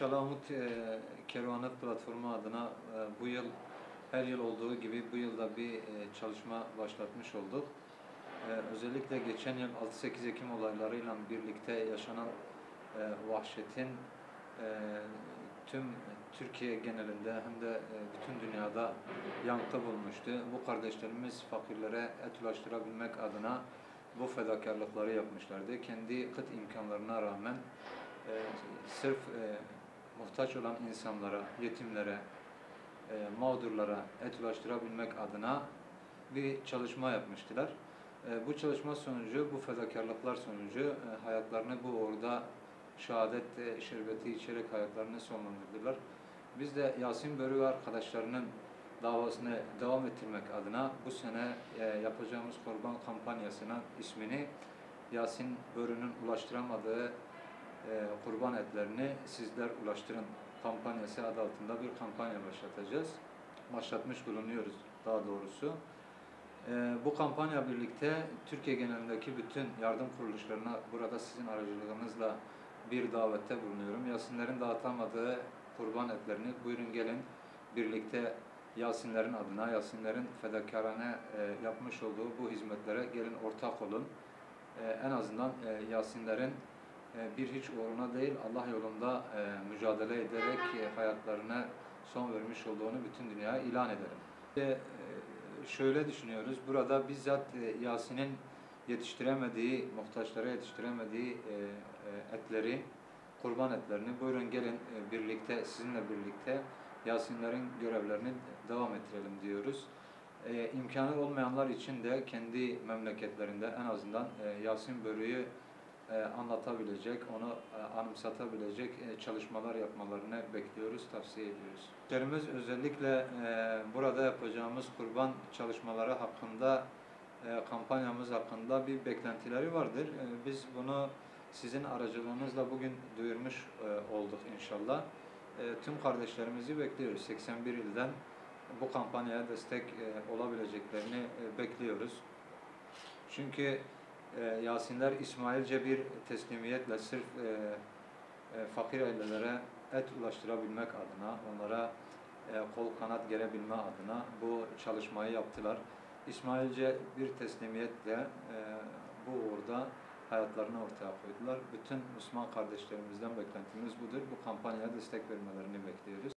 Çalamut Kervanı platformu adına bu yıl her yıl olduğu gibi bu yılda bir çalışma başlatmış olduk. Özellikle geçen yıl 6-8 Ekim olaylarıyla birlikte yaşanan vahşetin tüm Türkiye genelinde hem de bütün dünyada yankı bulmuştu. Bu kardeşlerimiz fakirlere et ulaştırabilmek adına bu fedakarlıkları yapmışlardı. Kendi kıt imkanlarına rağmen sırf muhtaç olan insanlara, yetimlere, mağdurlara et ulaştırabilmek adına bir çalışma yapmıştılar. Bu çalışma sonucu, bu fedakarlıklar sonucu hayatlarını bu uğurda şehadet şerbeti içerek hayatlarını sonlandırdılar. Biz de Yasin Börü ve arkadaşlarının davasını devam ettirmek adına bu sene yapacağımız kurban kampanyasının ismini Yasin Börü'nün ulaştıramadığı kurban etlerini sizler ulaştırın kampanyası adı altında bir kampanya başlatacağız. Başlatmış bulunuyoruz daha doğrusu. Bu kampanya birlikte Türkiye genelindeki bütün yardım kuruluşlarına burada sizin aracılığınızla bir davette bulunuyorum. Yasinlerin dağıtamadığı kurban etlerini buyurun gelin birlikte Yasinlerin adına, Yasinlerin fedakarane yapmış olduğu bu hizmetlere gelin ortak olun. En azından Yasinlerin bir hiç uğruna değil Allah yolunda mücadele ederek hayatlarına son vermiş olduğunu bütün dünyaya ilan edelim. Şöyle düşünüyoruz, burada bizzat Yasin'in yetiştiremediği, muhtaçlara yetiştiremediği etleri, kurban etlerini buyurun gelin birlikte, sizinle birlikte Yasinlerin görevlerini devam ettirelim diyoruz. İmkanı olmayanlar için de kendi memleketlerinde en azından Yasin Börü'yü anlatabilecek, onu anımsatabilecek çalışmalar yapmalarını bekliyoruz, tavsiye ediyoruz. Müşterimiz özellikle burada yapacağımız kurban çalışmaları hakkında, kampanyamız hakkında bir beklentileri vardır. Biz bunu sizin aracılığınızla bugün duyurmuş olduk inşallah. Tüm kardeşlerimizi bekliyoruz. 81 ilden bu kampanyaya destek olabileceklerini bekliyoruz. Çünkü Yasinler İsmailce bir teslimiyetle sırf fakir ailelere et ulaştırabilmek adına, onlara kol kanat gerebilme adına bu çalışmayı yaptılar. İsmailce bir teslimiyetle bu uğurda hayatlarını ortaya koydular. Bütün Müslüman kardeşlerimizden beklentimiz budur. Bu kampanyaya destek vermelerini bekliyoruz.